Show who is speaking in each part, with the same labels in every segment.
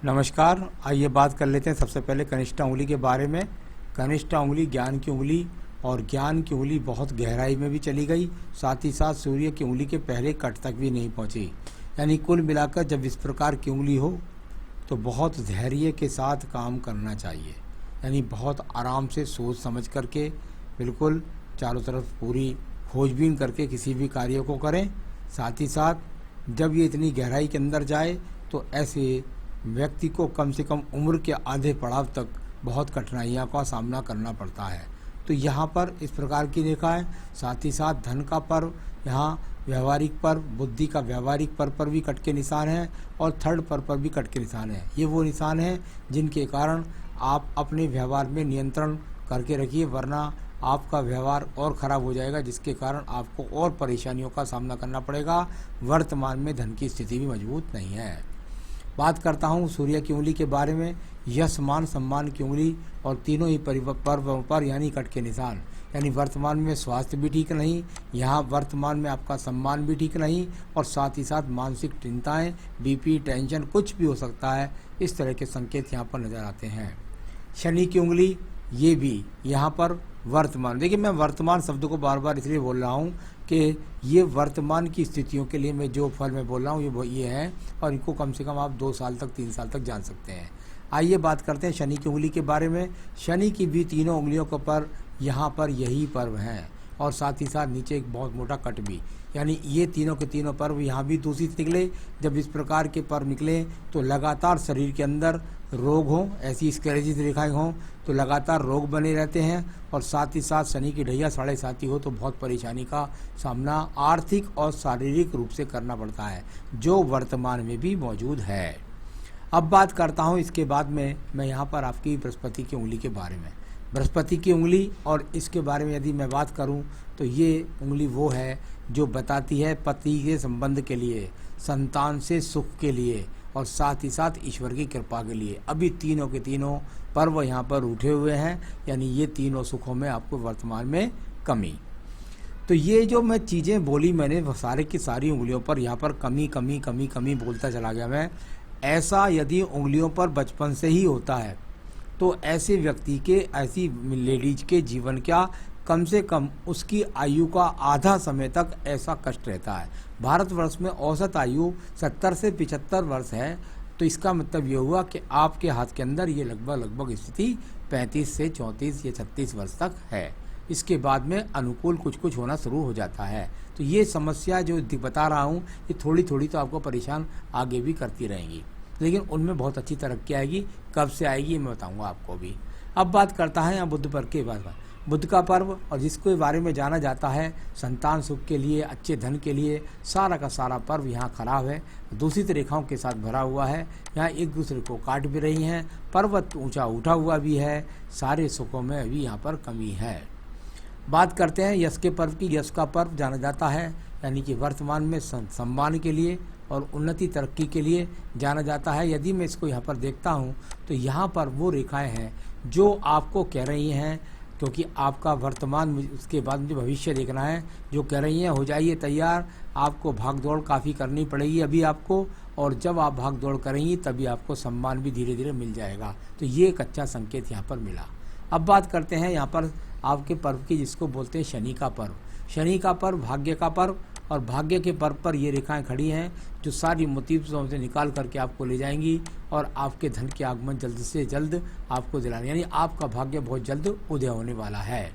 Speaker 1: नमस्कार। आइए बात कर लेते हैं सबसे पहले कनिष्ठा उंगली के बारे में। कनिष्ठा उंगली ज्ञान की उंगली, और ज्ञान की उंगली बहुत गहराई में भी चली गई, साथ ही साथ सूर्य की उंगली के पहले कट तक भी नहीं पहुंची। यानी कुल मिलाकर जब इस प्रकार की उंगली हो तो बहुत धैर्य के साथ काम करना चाहिए। यानी बहुत आराम से सोच समझ करके, बिल्कुल चारों तरफ पूरी खोजबीन करके किसी भी कार्य को करें। साथ ही साथ जब ये इतनी गहराई के अंदर जाए तो ऐसे व्यक्ति को कम से कम उम्र के आधे पड़ाव तक बहुत कठिनाइयों का सामना करना पड़ता है। तो यहाँ पर इस प्रकार की रेखा है। साथ ही साथ धन का पर्व, यहाँ व्यवहारिक पर्व, बुद्धि का व्यवहारिक पर्व पर भी कट के निशान है और थर्ड पर्व पर भी कट के निशान है। ये वो निशान है जिनके कारण आप अपने व्यवहार में नियंत्रण करके रखिए, वरना आपका व्यवहार और ख़राब हो जाएगा, जिसके कारण आपको और परेशानियों का सामना करना पड़ेगा। वर्तमान में धन की स्थिति भी मजबूत नहीं है। बात करता हूँ सूर्य की उंगली के बारे में। यश मान सम्मान की उंगली और तीनों ही पर्वों पर यानी कट के निशान। यानी वर्तमान में स्वास्थ्य भी ठीक नहीं, यहाँ वर्तमान में आपका सम्मान भी ठीक नहीं, और साथ ही साथ मानसिक चिंताएं, बीपी, टेंशन कुछ भी हो सकता है। इस तरह के संकेत यहाँ पर नज़र आते हैं। शनि की उंगली, ये भी यहाँ पर वर्तमान, देखिए मैं वर्तमान शब्द को बार बार इसलिए बोल रहा हूँ कि ये वर्तमान की स्थितियों के लिए मैं जो फल मैं बोल रहा हूँ ये है, और इनको कम से कम आप 2 साल तक 3 साल तक जान सकते हैं। आइए बात करते हैं शनि की उंगली के बारे में। शनि की भी तीनों उंगलियों के पर यहाँ पर यही पर्व हैं, और साथ ही साथ नीचे एक बहुत मोटा कट भी। यानी ये तीनों के तीनों पर्व यहाँ भी दूषित निकले। जब इस प्रकार के पर्व निकले तो लगातार शरीर के अंदर रोग हों, ऐसी स्क्लेरोसिस रेखाएं हों तो लगातार रोग बने रहते हैं, और साथ ही साथ शनि की ढैया 7.5 हो तो बहुत परेशानी का सामना आर्थिक और शारीरिक रूप से करना पड़ता है, जो वर्तमान में भी मौजूद है। अब बात करता हूँ इसके बाद में मैं यहाँ पर आपकी बृहस्पति की उंगली के बारे में। बृहस्पति की उंगली और इसके बारे में यदि मैं बात करूं तो ये उंगली वो है जो बताती है पति के संबंध के लिए, संतान से सुख के लिए, और साथ ही साथ ईश्वर की कृपा के लिए। अभी तीनों के तीनों पर्व यहाँ पर उठे हुए हैं, यानी ये तीनों सुखों में आपको वर्तमान में कमी। तो ये जो मैं चीज़ें बोली मैंने सारे की सारी उंगलियों पर यहाँ पर कमी कमी कमी कमी बोलता चला गया मैं। ऐसा यदि उंगलियों पर बचपन से ही होता है तो ऐसे व्यक्ति के, ऐसी लेडीज के जीवन का कम से कम उसकी आयु का आधा समय तक ऐसा कष्ट रहता है। भारतवर्ष में औसत आयु 70 से 75 वर्ष है, तो इसका मतलब ये हुआ कि आपके हाथ के अंदर ये लगभग स्थिति 35 से 34 या 36 वर्ष तक है। इसके बाद में अनुकूल कुछ होना शुरू हो जाता है। तो ये समस्या जो बता रहा हूँ ये थोड़ी थोड़ी तो आपको परेशान आगे भी करती रहेंगी, लेकिन उनमें बहुत अच्छी तरक्की आएगी। कब से आएगी मैं बताऊंगा आपको भी। अब बात करता है यहाँ बुध पर्व के बारे में। बुध का पर्व, और जिसके बारे में जाना जाता है संतान सुख के लिए, अच्छे धन के लिए, सारा का सारा पर्व यहाँ खराब है, दूषित रेखाओं के साथ भरा हुआ है। यहाँ एक दूसरे को काट भी रही हैं, पर्वत ऊंचा उठा हुआ भी है, सारे सुखों में अभी यहाँ पर कमी है। बात करते हैं यश के पर्व की। यश का पर्व जाना जाता है, यानी कि वर्तमान में सम्मान के लिए और उन्नति तरक्की के लिए जाना जाता है। यदि मैं इसको यहाँ पर देखता हूँ तो यहाँ पर वो रेखाएं हैं जो आपको कह रही हैं, क्योंकि आपका वर्तमान उसके बाद मुझे भविष्य देखना है, जो कह रही हैं हो जाइए तैयार, आपको भाग दौड़ काफ़ी करनी पड़ेगी अभी आपको, और जब आप भाग दौड़ करेंगी तभी आपको सम्मान भी धीरे धीरे मिल जाएगा। तो ये एक अच्छा संकेत यहाँ पर मिला। अब बात करते हैं यहाँ पर आपके पर्व की, जिसको बोलते हैं शनि का पर्व। शनि का पर्व भाग्य का पर्व, और भाग्य के पर्व पर ये रेखाएं खड़ी हैं जो सारी मुसीबतों से निकाल करके आपको ले जाएंगी और आपके धन के आगमन जल्द से जल्द आपको दिलाने, यानी आपका भाग्य बहुत जल्द उदय होने वाला है।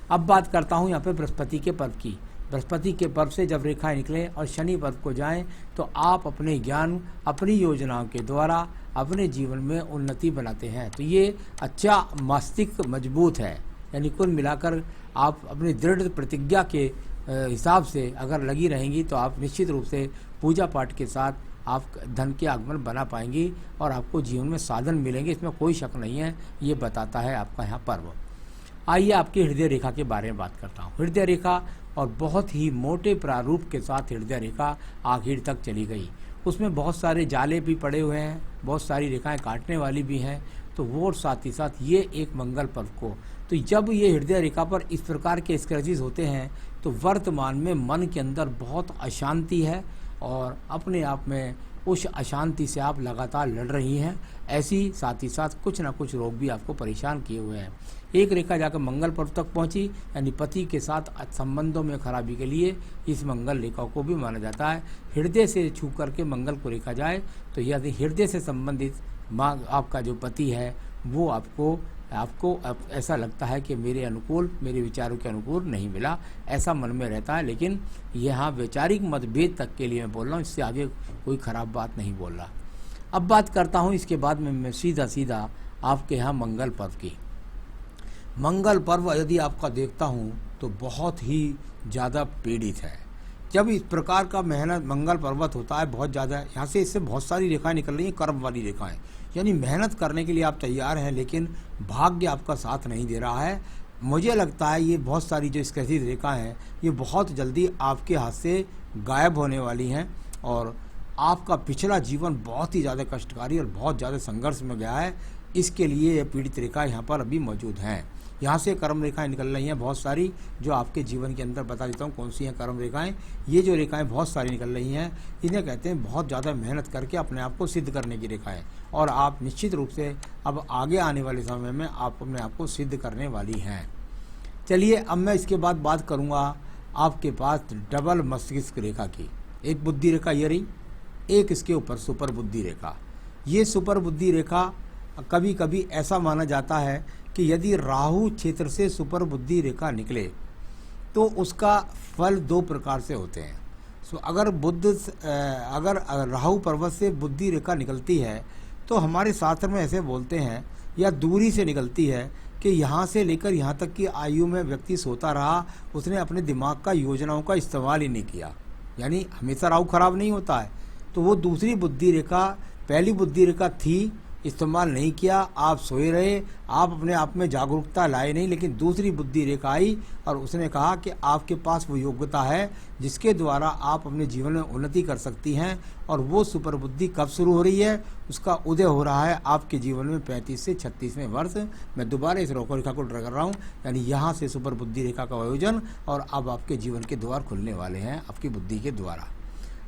Speaker 1: अब बात करता हूँ यहाँ पे बृहस्पति के पर्व की। बृहस्पति के पर्व से जब रेखाएं निकलें और शनि पर्व को जाएं तो आप अपने ज्ञान, अपनी योजनाओं के द्वारा अपने जीवन में उन्नति बनाते हैं। तो ये अच्छा मस्तिष्क मजबूत है, यानी कुल मिलाकर आप अपनी दृढ़ प्रतिज्ञा के हिसाब से अगर लगी रहेंगी तो आप निश्चित रूप से पूजा पाठ के साथ आप धन के आगमन बना पाएंगी और आपको जीवन में साधन मिलेंगे, इसमें कोई शक नहीं है। ये बताता है आपका यहाँ पर्व। आइए आपकी हृदय रेखा के बारे में बात करता हूँ। हृदय रेखा, और बहुत ही मोटे प्रारूप के साथ हृदय रेखा आखिर तक चली गई। उसमें बहुत सारे जाले भी पड़े हुए हैं, बहुत सारी रेखाएं काटने वाली भी हैं। तो वो साथ ही साथ ये एक मंगल पर्व को, तो जब ये हृदय रेखा पर इस प्रकार के स्क्रैचेस होते हैं तो वर्तमान में मन के अंदर बहुत अशांति है और अपने आप में उस अशांति से आप लगातार लड़ रही हैं। ऐसी साथ ही साथ कुछ ना कुछ रोग भी आपको परेशान किए हुए हैं। एक रेखा जाकर मंगल पर्व तक पहुंची, यानी पति के साथ संबंधों में खराबी के लिए इस मंगल रेखा को भी माना जाता है। हृदय से छू करके मंगल को रेखा जाए तो यदि हृदय से संबंधित आपका जो पति है वो आपको ऐसा लगता है कि मेरे अनुकूल, मेरे विचारों के अनुकूल नहीं मिला, ऐसा मन में रहता है। लेकिन यहाँ वैचारिक मतभेद तक के लिए मैं बोल रहा हूँ, इससे आगे कोई ख़राब बात नहीं बोल रहा। अब बात करता हूँ इसके बाद में मैं सीधा आपके यहाँ मंगल पर्व की। मंगल पर्व यदि आपका देखता हूँ तो बहुत ही ज़्यादा पीड़ित है। जब इस प्रकार का मेहनत मंगल पर्वत होता है बहुत ज़्यादा, यहाँ से इससे बहुत सारी रेखाएं निकल रही हैं, कर्म वाली रेखाएं, यानी मेहनत करने के लिए आप तैयार हैं लेकिन भाग्य आपका साथ नहीं दे रहा है। मुझे लगता है ये बहुत सारी जो स्केचिज रेखाएं हैं ये बहुत जल्दी आपके हाथ से गायब होने वाली हैं और आपका पिछला जीवन बहुत ही ज़्यादा कष्टकारी और बहुत ज़्यादा संघर्ष में गया है। इसके लिए ये पीड़ित रेखाएँ यहाँ पर अभी मौजूद हैं। यहाँ से कर्म रेखाएं निकल रही हैं बहुत सारी, जो आपके जीवन के अंदर बता देता हूँ कौन सी हैं कर्म रेखाएं। ये जो रेखाएं बहुत सारी निकल रही हैं इन्हें कहते हैं बहुत ज़्यादा मेहनत करके अपने आप को सिद्ध करने की रेखाएं, और आप निश्चित रूप से अब आगे आने वाले समय में आप अपने आप को सिद्ध करने वाली हैं। चलिए अब मैं इसके बाद बात करूँगा आपके पास डबल मस्तिष्क रेखा की। एक बुद्धि रेखा ये रही, एक इसके ऊपर सुपर बुद्धि रेखा। ये सुपर बुद्धि रेखा कभी कभी ऐसा माना जाता है कि यदि राहु क्षेत्र से सुपर बुद्धि रेखा निकले तो उसका फल दो प्रकार से होते हैं। अगर राहु पर्वत से बुद्धि रेखा निकलती है तो हमारे शास्त्र में ऐसे बोलते हैं, या दूरी से निकलती है कि यहाँ से लेकर यहाँ तक की आयु में व्यक्ति सोता रहा, उसने अपने दिमाग का योजनाओं का इस्तेमाल ही नहीं किया, यानी हमेशा राहु खराब नहीं होता है। तो वो दूसरी बुद्धि रेखा, पहली बुद्धि रेखा थी, इस्तेमाल नहीं किया, आप सोए रहे, आप अपने आप में जागरूकता लाए नहीं, लेकिन दूसरी बुद्धि रेखा आई और उसने कहा कि आपके पास वो योग्यता है जिसके द्वारा आप अपने जीवन में उन्नति कर सकती हैं। और वो सुपर बुद्धि कब शुरू हो रही है, उसका उदय हो रहा है आपके जीवन में 35 से 36वें वर्ष। मैं दोबारा इस रेखा को ड्रा कर रहा हूँ, यानी यहाँ से सुपर बुद्धि रेखा का आयोजन और अब आपके जीवन के द्वार खुलने वाले हैं आपकी बुद्धि के द्वारा।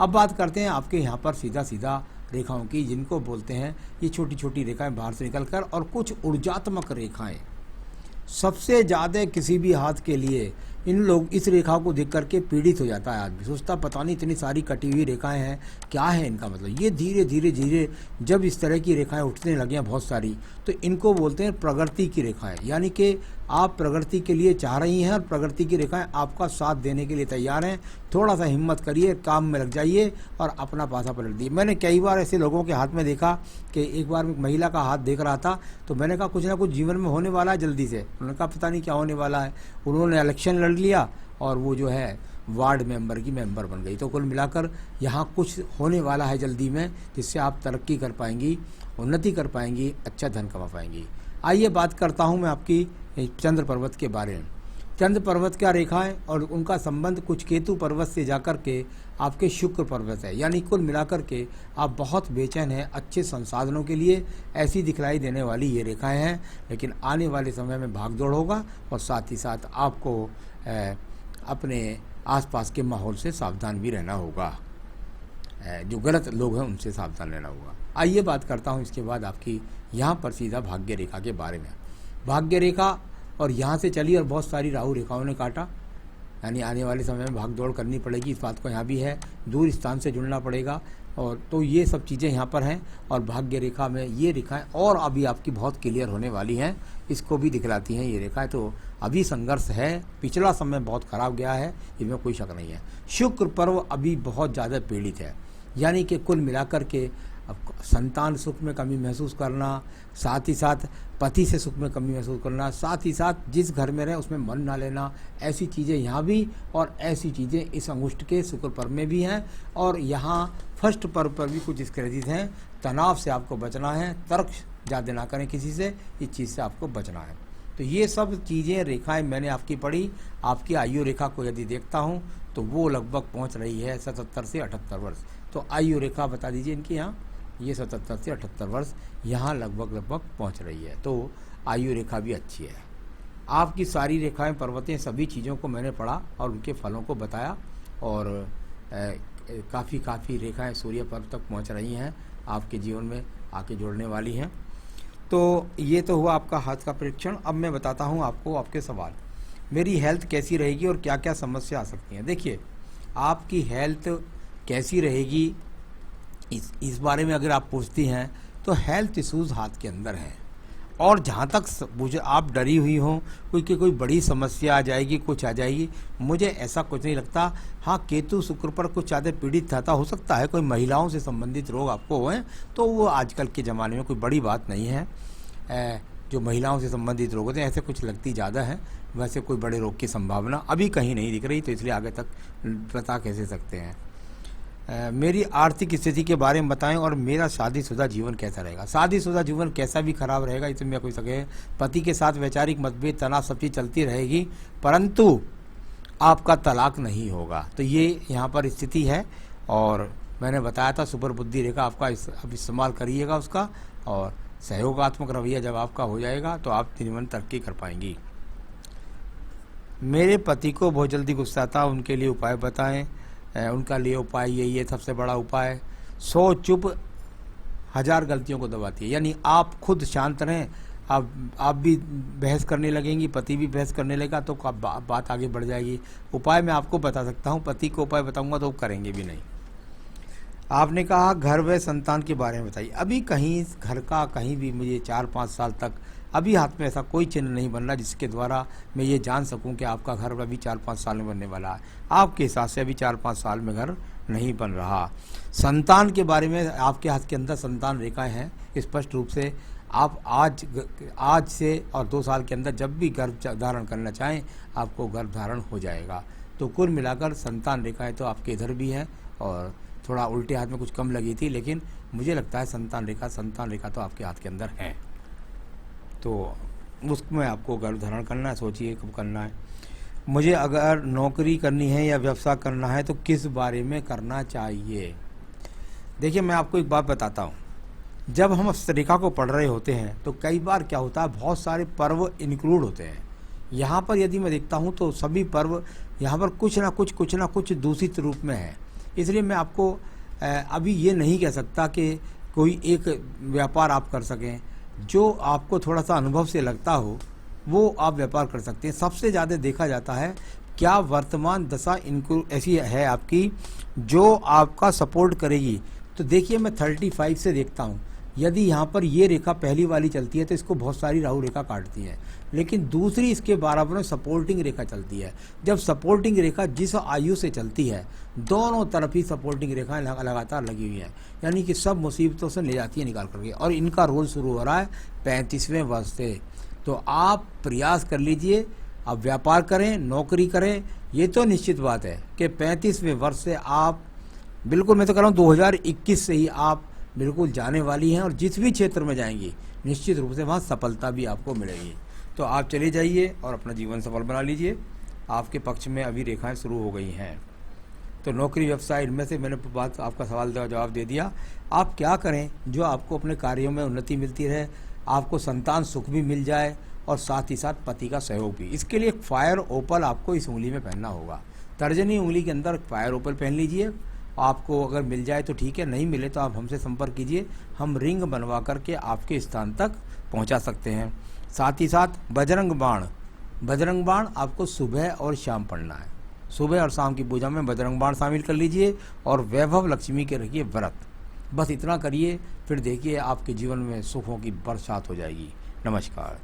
Speaker 1: अब बात करते हैं आपके यहाँ पर सीधा रेखाओं की, जिनको बोलते हैं ये छोटी छोटी रेखाएं बाहर से निकलकर, और कुछ ऊर्जात्मक रेखाएं। सबसे ज़्यादा किसी भी हाथ के लिए इस रेखा को देख करके पीड़ित हो जाता है आदमी, सोचता पता नहीं इतनी सारी कटी हुई रेखाएं हैं, क्या है इनका मतलब। ये धीरे धीरे जब इस तरह की रेखाएं उठने लगी हैं बहुत सारी, तो इनको बोलते हैं प्रगति की रेखाएं, यानी कि आप प्रगति के लिए चाह रही हैं और प्रगति की रेखाएं आपका साथ देने के लिए तैयार हैं। थोड़ा सा हिम्मत करिए, काम में लग जाइए और अपना पासा पलट दिए। मैंने कई बार ऐसे लोगों के हाथ में देखा कि एक बार महिला का हाथ देख रहा था तो मैंने कहा कुछ ना कुछ जीवन में होने वाला है जल्दी से। उन्होंने कहा पता नहीं क्या होने वाला है। उन्होंने इलेक्शन लड़ लिया और वो जो है वार्ड मेंबर की मेंबर बन गई। तो कुल मिलाकर यहाँ कुछ होने वाला है जल्दी में, जिससे आप तरक्की कर पाएंगी, उन्नति कर पाएंगी, अच्छा धन कमा पाएंगी। आइए बात करता हूँ मैं आपकी चंद्र पर्वत के बारे में। चंद्र पर्वत क्या रेखा है और उनका संबंध कुछ केतु पर्वत से जाकर के आपके शुक्र पर्वत है, यानी कुल मिलाकर के आप बहुत बेचैन हैं अच्छे संसाधनों के लिए, ऐसी दिखलाई देने वाली ये रेखाएं हैं। लेकिन आने वाले समय में भागदौड़ होगा और साथ ही साथ आपको अपने आसपास के माहौल से सावधान भी रहना होगा, जो गलत लोग हैं उनसे सावधान रहना होगा। आइए बात करता हूँ इसके बाद आपकी यहाँ पर सीधा भाग्य रेखा के बारे में। भाग्य रेखा और यहाँ से चली और बहुत सारी राहु रेखाओं ने काटा, यानी आने वाले समय में भाग दौड़ करनी पड़ेगी। इस बात को यहाँ भी है, दूर स्थान से जुड़ना पड़ेगा, और तो ये सब चीज़ें यहाँ पर हैं। और भाग्य रेखा में ये रेखाएं और अभी आपकी बहुत क्लियर होने वाली हैं, इसको भी दिखलाती हैं ये रेखाएं। तो अभी संघर्ष है, पिछला समय बहुत खराब गया है, इसमें कोई शक नहीं है। शुक्र पर्व अभी बहुत ज़्यादा पीड़ित है, यानी कि कुल मिलाकर के अब संतान सुख में कमी महसूस करना, साथ ही साथ पति से सुख में कमी महसूस करना, साथ ही साथ जिस घर में रहे उसमें मन ना लेना, ऐसी चीज़ें यहाँ भी और ऐसी चीज़ें इस अंगुष्ठ के शुक्र पर्व में भी हैं। और यहाँ फर्स्ट पर्व पर भी कुछ स्क्रेचिज हैं। तनाव से आपको बचना है, तर्क ज़्यादा ना करें किसी से, इस चीज़ से आपको बचना है। तो ये सब चीज़ें रेखाएं मैंने आपकी पढ़ी। आपकी आयु रेखा को यदि देखता हूँ तो वो लगभग पहुँच रही है 77 से 78 वर्ष। तो आयु रेखा बता दीजिए इनकी, यहाँ ये 77 से 78 वर्ष यहाँ लगभग पहुँच रही है। तो आयु रेखा भी अच्छी है। आपकी सारी रेखाएं, पर्वतें, सभी चीज़ों को मैंने पढ़ा और उनके फलों को बताया, और काफ़ी रेखाएं सूर्य पर्व तक पहुंच रही हैं, आपके जीवन में आके जुड़ने वाली हैं। तो ये तो हुआ आपका हाथ का परीक्षण। अब मैं बताता हूँ आपको आपके सवाल। मेरी हेल्थ कैसी रहेगी और क्या क्या समस्या आ सकती हैं। देखिए, आपकी हेल्थ कैसी रहेगी इस बारे में अगर आप पूछती हैं तो हेल्थ इश्यूज़ हाथ के अंदर हैं। और जहाँ तक मुझे आप डरी हुई हो कोई बड़ी समस्या आ जाएगी, कुछ आ जाएगी, मुझे ऐसा कुछ नहीं लगता। हाँ, केतु शुक्र पर कुछ ज़्यादा पीड़ित था, हो सकता है कोई महिलाओं से संबंधित रोग आपको हुए, तो वो आजकल के ज़माने में कोई बड़ी बात नहीं है। जो महिलाओं से संबंधित रोग होते हैं ऐसे कुछ लगती ज़्यादा है, वैसे कोई बड़े रोग की संभावना अभी कहीं नहीं दिख रही, तो इसलिए आगे तक बता कैसे सकते हैं। मेरी आर्थिक स्थिति के बारे में बताएं और मेरा शादीशुदा जीवन कैसा रहेगा। शादीशुदा जीवन कैसा भी खराब रहेगा, इसमें मैं कोई सके। पति के साथ वैचारिक मतभेद, तनाव, सब चीज़ चलती रहेगी, परंतु आपका तलाक नहीं होगा। तो ये यहाँ पर स्थिति है। और मैंने बताया था सुपर बुद्धि रेखा आपका अब इस्तेमाल करिएगा उसका, और सहयोगात्मक रवैया जब आपका हो जाएगा तो आप जीवन तरक्की कर पाएंगी। मेरे पति को बहुत जल्दी गुस्सा आता, उनके लिए उपाय बताएं। उनका लिए उपाय यही है, सबसे बड़ा उपाय 100 चुप 1000 गलतियों को दबाती है। यानी आप खुद शांत रहें, आप भी बहस करने लगेंगी, पति भी बहस करने लगेगा, तो बात आगे बढ़ जाएगी। उपाय मैं आपको बता सकता हूँ, पति को उपाय बताऊंगा तो वो करेंगे भी नहीं। आपने कहा घर व संतान के बारे में बताइए। अभी कहीं घर का कहीं भी मुझे 4-5 साल तक अभी हाथ में ऐसा कोई चिन्ह नहीं बन रहा जिसके द्वारा मैं ये जान सकूं कि आपका घर अभी 4-5 साल में बनने वाला है। आपके हिसाब से अभी 4-5 साल में घर नहीं बन रहा। संतान के बारे में आपके हाथ के अंदर संतान रेखाएं हैं स्पष्ट रूप से। आप आज से और 2 साल के अंदर जब भी गर्भ धारण करना चाहें आपको गर्भ धारण हो जाएगा। तो कुल मिलाकर संतान रेखाएं तो आपके इधर भी हैं, और थोड़ा उल्टे हाथ में कुछ कम लगी थी, लेकिन मुझे लगता है संतान रेखा तो आपके हाथ के अंदर है। तो उसमें आपको गर्भ धारण करना है, सोचिए कब करना है। मुझे अगर नौकरी करनी है या व्यवसाय करना है तो किस बारे में करना चाहिए। देखिए, मैं आपको एक बात बताता हूँ। जब हम इस रेखा को पढ़ रहे होते हैं तो कई बार क्या होता है, बहुत सारे पर्व इंक्लूड होते हैं। यहाँ पर यदि मैं देखता हूँ तो सभी पर्व यहाँ पर कुछ ना कुछ दूषित रूप में है। इसलिए मैं आपको अभी ये नहीं कह सकता कि कोई एक व्यापार आप कर सकें। जो आपको थोड़ा सा अनुभव से लगता हो वो आप व्यापार कर सकते हैं। सबसे ज़्यादा देखा जाता है क्या वर्तमान दशा इनको ऐसी है आपकी जो आपका सपोर्ट करेगी। तो देखिए, मैं 35 से देखता हूँ, यदि यहाँ पर ये रेखा पहली वाली चलती है तो इसको बहुत सारी राहु रेखा काटती है, लेकिन दूसरी इसके बराबर में सपोर्टिंग रेखा चलती है। जब सपोर्टिंग रेखा जिस आयु से चलती है, दोनों तरफ ही सपोर्टिंग रेखाएं लगातार लगी हुई हैं, यानी कि सब मुसीबतों से ले जाती है निकाल करके। और इनका रोल शुरू हो रहा है 35वें वर्ष से। तो आप प्रयास कर लीजिए, आप व्यापार करें, नौकरी करें। ये तो निश्चित बात है कि 35वें वर्ष से आप बिल्कुल, मैं तो कह रहा हूँ 2021 से ही आप बिल्कुल जाने वाली हैं, और जिस भी क्षेत्र में जाएंगी निश्चित रूप से वहाँ सफलता भी आपको मिलेगी। तो आप चले जाइए और अपना जीवन सफल बना लीजिए। आपके पक्ष में अभी रेखाएं शुरू हो गई हैं। तो नौकरी व्यवसाय इनमें से मैंने बात आपका सवाल जवाब दे दिया। आप क्या करें जो आपको अपने कार्यों में उन्नति मिलती रहे, आपको संतान सुख भी मिल जाए, और साथ ही साथ पति का सहयोग भी। इसके लिए फायर ओपल आपको इस उंगली में पहनना होगा। तर्जनी उंगली के अंदर फायर ओपल पहन लीजिए। आपको अगर मिल जाए तो ठीक है, नहीं मिले तो आप हमसे संपर्क कीजिए, हम रिंग बनवा करके आपके स्थान तक पहुंचा सकते हैं। साथ ही साथ बजरंग बाण आपको सुबह और शाम पढ़ना है। सुबह और शाम की पूजा में बजरंग बाण शामिल कर लीजिए, और वैभव लक्ष्मी के रखिए व्रत। बस इतना करिए, फिर देखिए आपके जीवन में सुखों की बरसात हो जाएगी। नमस्कार।